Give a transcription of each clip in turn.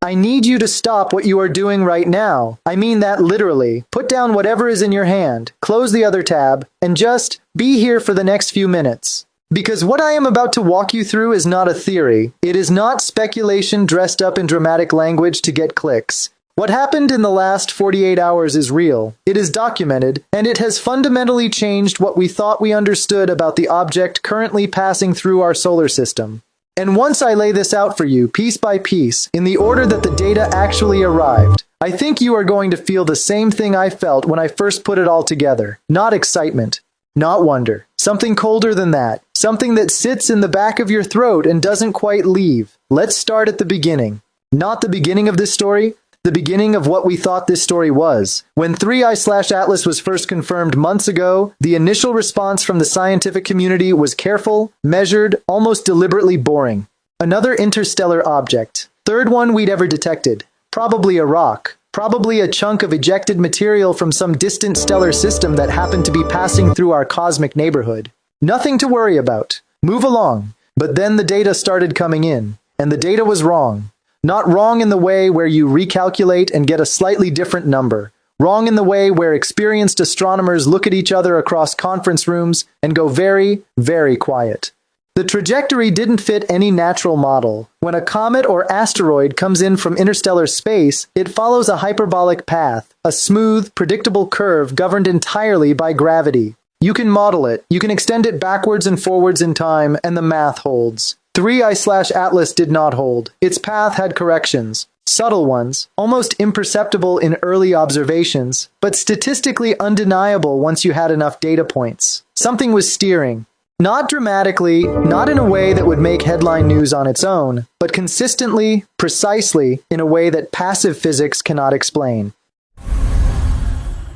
I need you to stop what you are doing right now. I mean that literally. Put down whatever is in your hand, close the other tab, and just be here for the next few minutes. Because what I am about to walk you through is not a theory. It is not speculation dressed up in dramatic language to get clicks. What happened in the last 48 hours is real. It is documented, and it has fundamentally changed what we thought we understood about the object currently passing through our solar system. And once I lay this out for you, piece by piece, in the order that the data actually arrived, I think you are going to feel the same thing I felt when I first put it all together. Not excitement, not wonder. Something colder than that. Something that sits in the back of your throat and doesn't quite leave. Let's start at the beginning. Not the beginning of this story, the beginning of what we thought this story was. When 3I/Atlas was first confirmed months ago, the initial response from the scientific community was careful, measured, almost deliberately boring. Another interstellar object. Third one we'd ever detected. Probably a rock. Probably a chunk of ejected material from some distant stellar system that happened to be passing through our cosmic neighborhood. Nothing to worry about. Move along. But then the data started coming in, and the data was wrong. Not wrong in the way where you recalculate and get a slightly different number. Wrong in the way where experienced astronomers look at each other across conference rooms and go very, very quiet. The trajectory didn't fit any natural model. When a comet or asteroid comes in from interstellar space, it follows a hyperbolic path, a smooth, predictable curve governed entirely by gravity. You can model it, you can extend it backwards and forwards in time, and the math holds. 3I/Atlas did not hold. Its path had corrections. Subtle ones, almost imperceptible in early observations, but statistically undeniable once you had enough data points. Something was steering. Not dramatically, not in a way that would make headline news on its own, but consistently, precisely, in a way that passive physics cannot explain.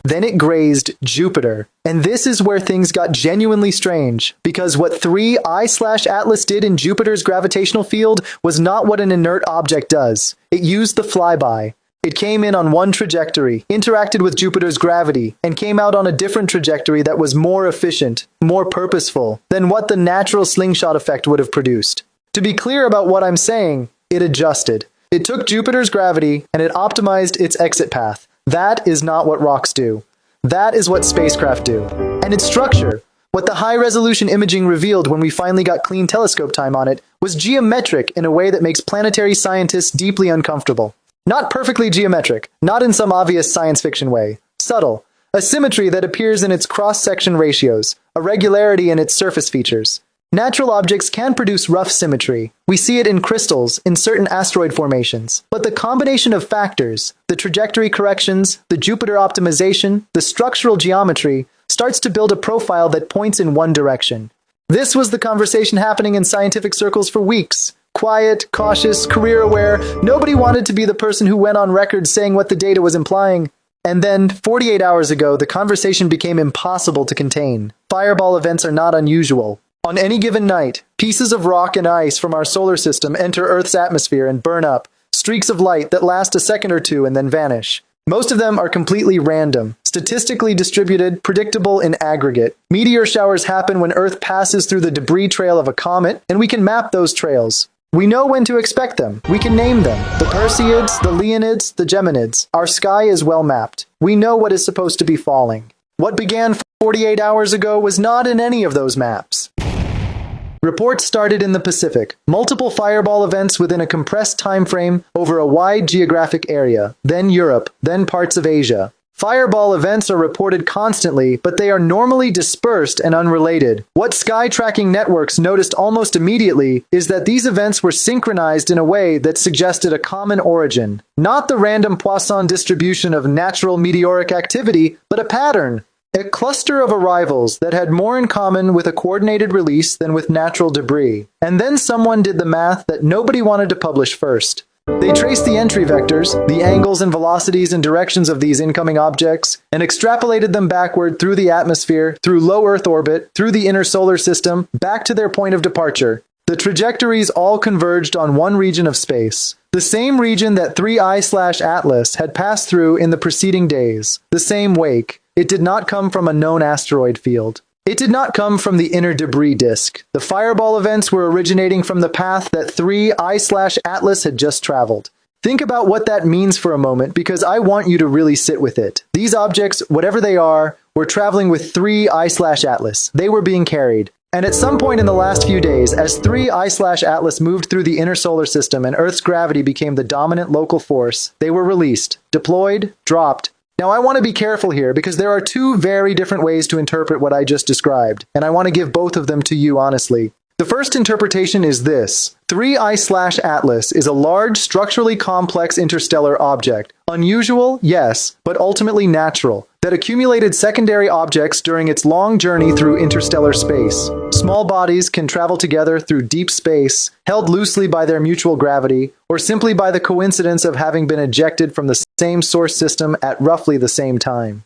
Then it grazed Jupiter. And this is where things got genuinely strange, because what 3I/Atlas did in Jupiter's gravitational field was not what an inert object does. It used the flyby. It came in on one trajectory, interacted with Jupiter's gravity, and came out on a different trajectory that was more efficient, more purposeful, than what the natural slingshot effect would have produced. To be clear about what I'm saying, it adjusted. It took Jupiter's gravity and it optimized its exit path. That is not what rocks do. That is what spacecraft do. And its structure, what the high-resolution imaging revealed when we finally got clean telescope time on it, was geometric in a way that makes planetary scientists deeply uncomfortable. Not perfectly geometric, not in some obvious science fiction way. Subtle. A symmetry that appears in its cross-section ratios, a regularity in its surface features. Natural objects can produce rough symmetry. We see it in crystals, in certain asteroid formations. But the combination of factors, the trajectory corrections, the Jupiter optimization, the structural geometry, starts to build a profile that points in one direction. This was the conversation happening in scientific circles for weeks. Quiet, cautious, career-aware, nobody wanted to be the person who went on record saying what the data was implying. And then, 48 hours ago, the conversation became impossible to contain. Fireball events are not unusual. On any given night, pieces of rock and ice from our solar system enter Earth's atmosphere and burn up, streaks of light that last a second or two and then vanish. Most of them are completely random, statistically distributed, predictable in aggregate. Meteor showers happen when Earth passes through the debris trail of a comet, and we can map those trails. We know when to expect them. We can name them. The Perseids, the Leonids, the Geminids. Our sky is well mapped. We know what is supposed to be falling. What began 48 hours ago was not in any of those maps. Reports started in the Pacific, multiple fireball events within a compressed time frame over a wide geographic area, then Europe, then parts of Asia. Fireball events are reported constantly, but they are normally dispersed and unrelated. What sky tracking networks noticed almost immediately is that these events were synchronized in a way that suggested a common origin. Not the random Poisson distribution of natural meteoric activity, but a pattern. A cluster of arrivals that had more in common with a coordinated release than with natural debris. And then someone did the math that nobody wanted to publish first. They traced the entry vectors, the angles and velocities and directions of these incoming objects, and extrapolated them backward through the atmosphere, through low Earth orbit, through the inner solar system, back to their point of departure. The trajectories all converged on one region of space. The same region that 3I/Atlas had passed through in the preceding days. The same wake. It did not come from a known asteroid field. It did not come from the inner debris disk. The fireball events were originating from the path that 3I/Atlas had just traveled. Think about what that means for a moment, because I want you to really sit with it. These objects, whatever they are, were traveling with 3I/Atlas. They were being carried. And at some point in the last few days, as 3I/Atlas moved through the inner solar system and Earth's gravity became the dominant local force, they were released, deployed, dropped. Now I want to be careful here, because there are two very different ways to interpret what I just described, and I want to give both of them to you honestly. The first interpretation is this. 3I/Atlas is a large, structurally complex interstellar object. Unusual, yes, but ultimately natural, that accumulated secondary objects during its long journey through interstellar space. Small bodies can travel together through deep space, held loosely by their mutual gravity, or simply by the coincidence of having been ejected from the same source system at roughly the same time.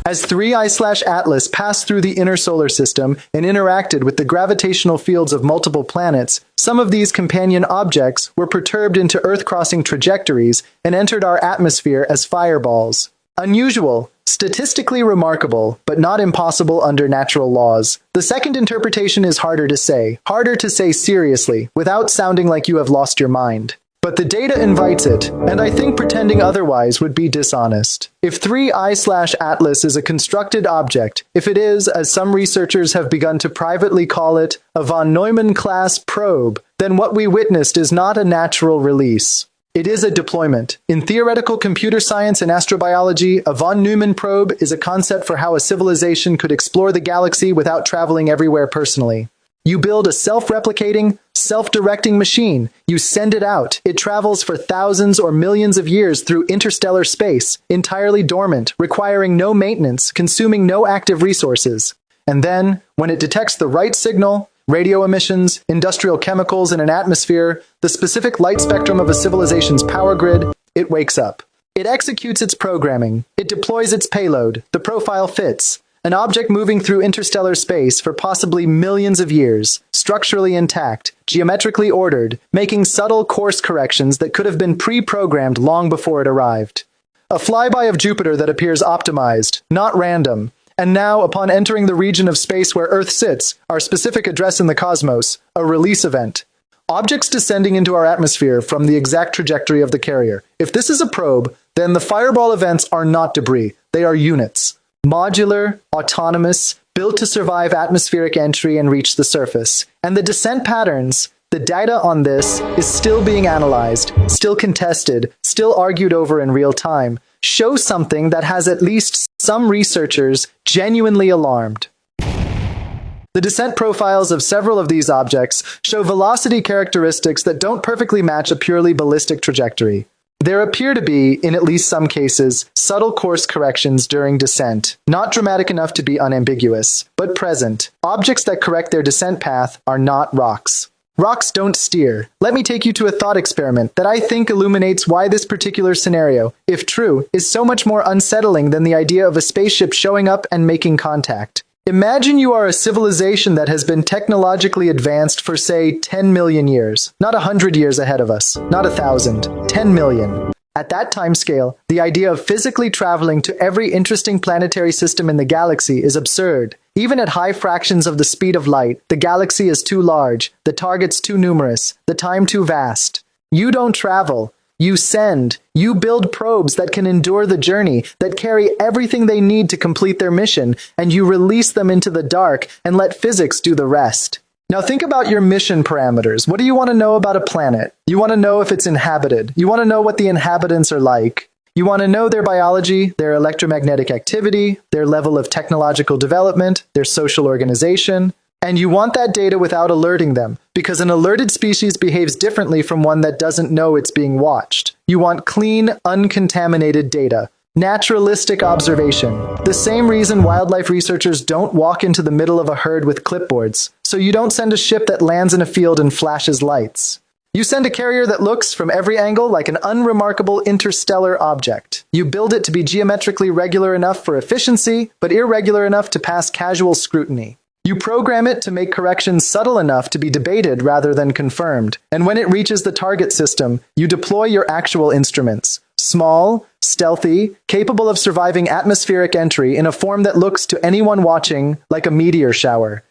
As 3I/Atlas passed through the inner solar system and interacted with the gravitational fields of multiple planets, some of these companion objects were perturbed into Earth-crossing trajectories and entered our atmosphere as fireballs. Unusual, statistically remarkable, but not impossible under natural laws. The second interpretation is harder to say seriously, without sounding like you have lost your mind. But the data invites it, and I think pretending otherwise would be dishonest. If 3I/Atlas is a constructed object, if it is, as some researchers have begun to privately call it, a von Neumann-class probe, then what we witnessed is not a natural release. It is a deployment. In theoretical computer science and astrobiology, a von Neumann probe is a concept for how a civilization could explore the galaxy without traveling everywhere personally. You build a self-replicating, self-directing machine. You send it out. It travels for thousands or millions of years through interstellar space, entirely dormant, requiring no maintenance, consuming no active resources. And then, when it detects the right signal, radio emissions, industrial chemicals in an atmosphere, the specific light spectrum of a civilization's power grid, it wakes up. It executes its programming. It deploys its payload. The profile fits. An object moving through interstellar space for possibly millions of years, structurally intact, geometrically ordered, making subtle course corrections that could have been pre-programmed long before it arrived. A flyby of Jupiter that appears optimized, not random, and now, upon entering the region of space where Earth sits, our specific address in the cosmos, a release event. Objects descending into our atmosphere from the exact trajectory of the carrier. If this is a probe, then the fireball events are not debris, they are units. Modular, autonomous, built to survive atmospheric entry and reach the surface. And the descent patterns, the data on this is still being analyzed, still contested, still argued over in real time, show something that has at least some researchers genuinely alarmed. The descent profiles of several of these objects show velocity characteristics that don't perfectly match a purely ballistic trajectory. There appear to be, in at least some cases, subtle course corrections during descent, not dramatic enough to be unambiguous, but present. Objects that correct their descent path are not rocks. Rocks don't steer. Let me take you to a thought experiment that I think illuminates why this particular scenario, if true, is so much more unsettling than the idea of a spaceship showing up and making contact. Imagine you are a civilization that has been technologically advanced for, say, 10 million years. Not 100 years ahead of us. Not 1,000. 10 million. At that timescale, the idea of physically traveling to every interesting planetary system in the galaxy is absurd. Even at high fractions of the speed of light, the galaxy is too large, the targets too numerous, the time too vast. You don't travel. You send. You build probes that can endure the journey, that carry everything they need to complete their mission, and you release them into the dark and let physics do the rest. Now think about your mission parameters. What do you want to know about a planet? You want to know if it's inhabited. You want to know what the inhabitants are like. You want to know their biology, their electromagnetic activity, their level of technological development, their social organization. And you want that data without alerting them, because an alerted species behaves differently from one that doesn't know it's being watched. You want clean, uncontaminated data. Naturalistic observation. The same reason wildlife researchers don't walk into the middle of a herd with clipboards. So you don't send a ship that lands in a field and flashes lights. You send a carrier that looks, from every angle, like an unremarkable interstellar object. You build it to be geometrically regular enough for efficiency, but irregular enough to pass casual scrutiny. You program it to make corrections subtle enough to be debated rather than confirmed. And when it reaches the target system, you deploy your actual instruments. Small, stealthy, capable of surviving atmospheric entry in a form that looks to anyone watching like a meteor shower.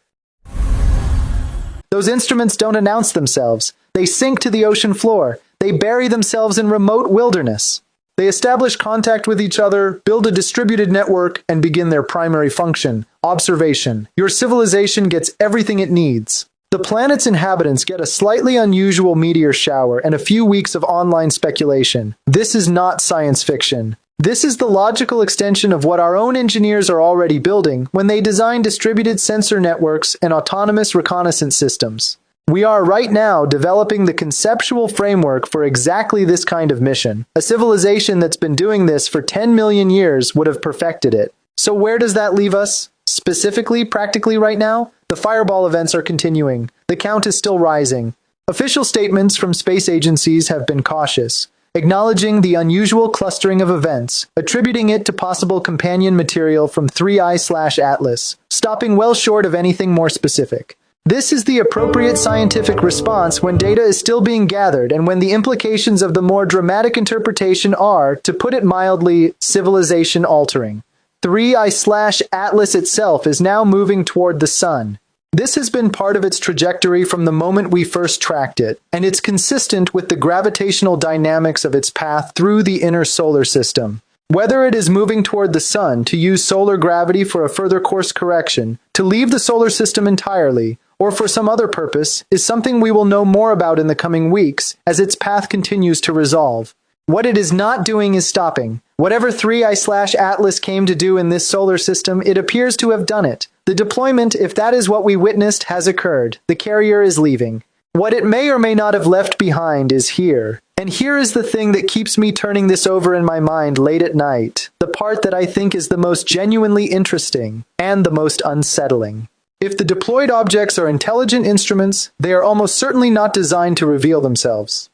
Those instruments don't announce themselves. They sink to the ocean floor. they bury themselves in remote wilderness. They establish contact with each other, build a distributed network, and begin their primary function, observation. Your civilization gets everything it needs. The planet's inhabitants get a slightly unusual meteor shower and a few weeks of online speculation. This is not science fiction. This is the logical extension of what our own engineers are already building when they design distributed sensor networks and autonomous reconnaissance systems. We are right now developing the conceptual framework for exactly this kind of mission. A civilization that's been doing this for 10 million years would have perfected it. So where does that leave us? Specifically, practically right now, the fireball events are continuing. The count is still rising. Official statements from space agencies have been cautious, acknowledging the unusual clustering of events, attributing it to possible companion material from 3I/Atlas, stopping well short of anything more specific. This is the appropriate scientific response when data is still being gathered and when the implications of the more dramatic interpretation are, to put it mildly, civilization-altering. 3I/Atlas itself is now moving toward the sun. This has been part of its trajectory from the moment we first tracked it, and it's consistent with the gravitational dynamics of its path through the inner solar system. Whether it is moving toward the sun to use solar gravity for a further course correction, to leave the solar system entirely, or for some other purpose, is something we will know more about in the coming weeks as its path continues to resolve. What it is not doing is stopping. Whatever 3I/Atlas came to do in this solar system, it appears to have done it. The deployment, if that is what we witnessed, has occurred. The carrier is leaving. What it may or may not have left behind is here. And here is the thing that keeps me turning this over in my mind late at night, the part that I think is the most genuinely interesting and the most unsettling. If the deployed objects are intelligent instruments, they are almost certainly not designed to reveal themselves.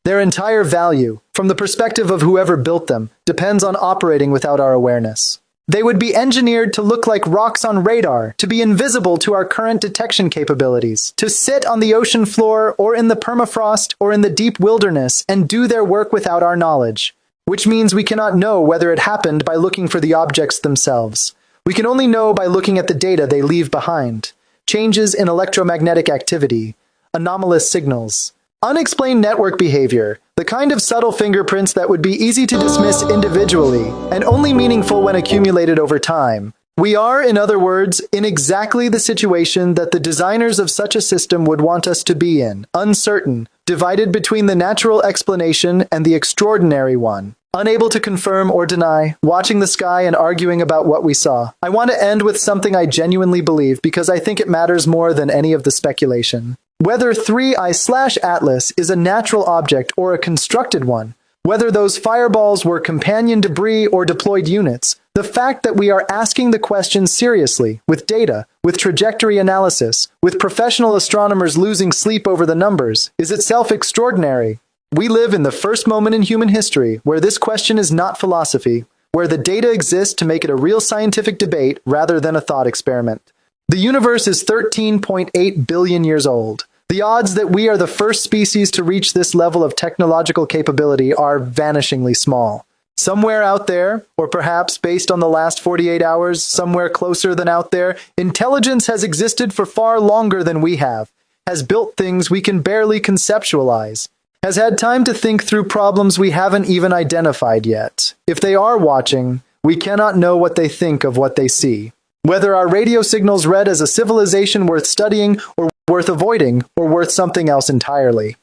Their entire value, from the perspective of whoever built them, depends on operating without our awareness. They would be engineered to look like rocks on radar, to be invisible to our current detection capabilities, to sit on the ocean floor or in the permafrost or in the deep wilderness and do their work without our knowledge, which means we cannot know whether it happened by looking for the objects themselves. We can only know by looking at the data they leave behind. Changes in electromagnetic activity, anomalous signals, unexplained network behavior, the kind of subtle fingerprints that would be easy to dismiss individually and only meaningful when accumulated over time. We are, in other words, in exactly the situation that the designers of such a system would want us to be in, uncertain, divided between the natural explanation and the extraordinary one. Unable to confirm or deny, watching the sky and arguing about what we saw. I want to end with something I genuinely believe because I think it matters more than any of the speculation. Whether 3I/Atlas is a natural object or a constructed one, whether those fireballs were companion debris or deployed units, the fact that we are asking the question seriously, with data, with trajectory analysis, with professional astronomers losing sleep over the numbers, is itself extraordinary. We live in the first moment in human history where this question is not philosophy, where the data exists to make it a real scientific debate rather than a thought experiment. The universe is 13.8 billion years old. The odds that we are the first species to reach this level of technological capability are vanishingly small. Somewhere out there, or perhaps based on the last 48 hours, somewhere closer than out there, intelligence has existed for far longer than we have, has built things we can barely conceptualize, has had time to think through problems we haven't even identified yet. If they are watching, we cannot know what they think of what they see. Whether our radio signals read as a civilization worth studying or worth avoiding or worth something else entirely.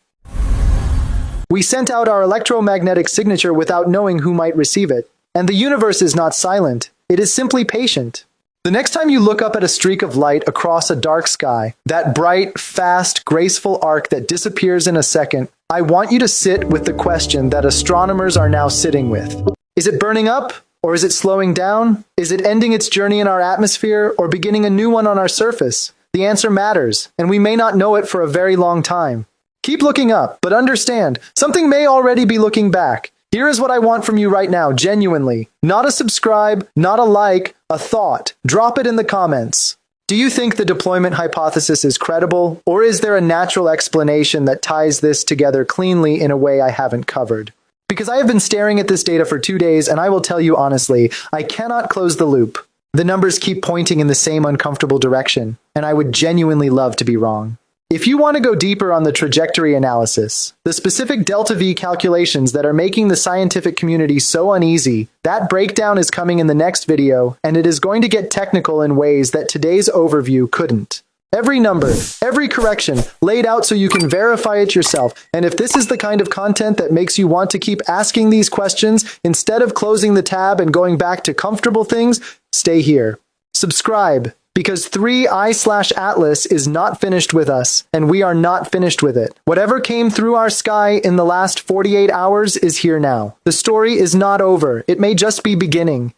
We sent out our electromagnetic signature without knowing who might receive it, and the universe is not silent, it is simply patient. The next time you look up at a streak of light across a dark sky, that bright, fast, graceful arc that disappears in a second, I want you to sit with the question that astronomers are now sitting with. Is it burning up? Or is it slowing down? Is it ending its journey in our atmosphere or beginning a new one on our surface? The answer matters, and we may not know it for a very long time. Keep looking up, but understand, something may already be looking back. Here is what I want from you right now, genuinely. Not a subscribe, not a like, a thought. Drop it in the comments. Do you think the deployment hypothesis is credible, or is there a natural explanation that ties this together cleanly in a way I haven't covered? Because I have been staring at this data for 2 days, and I will tell you honestly, I cannot close the loop. The numbers keep pointing in the same uncomfortable direction, and I would genuinely love to be wrong. If you want to go deeper on the trajectory analysis, the specific delta V calculations that are making the scientific community so uneasy, that breakdown is coming in the next video, and it is going to get technical in ways that today's overview couldn't. Every number, every correction, laid out so you can verify it yourself. And if this is the kind of content that makes you want to keep asking these questions instead of closing the tab and going back to comfortable things, stay here. Subscribe, because 3I/Atlas is not finished with us, and we are not finished with it. Whatever came through our sky in the last 48 hours is here now. The story is not over. It may just be beginning.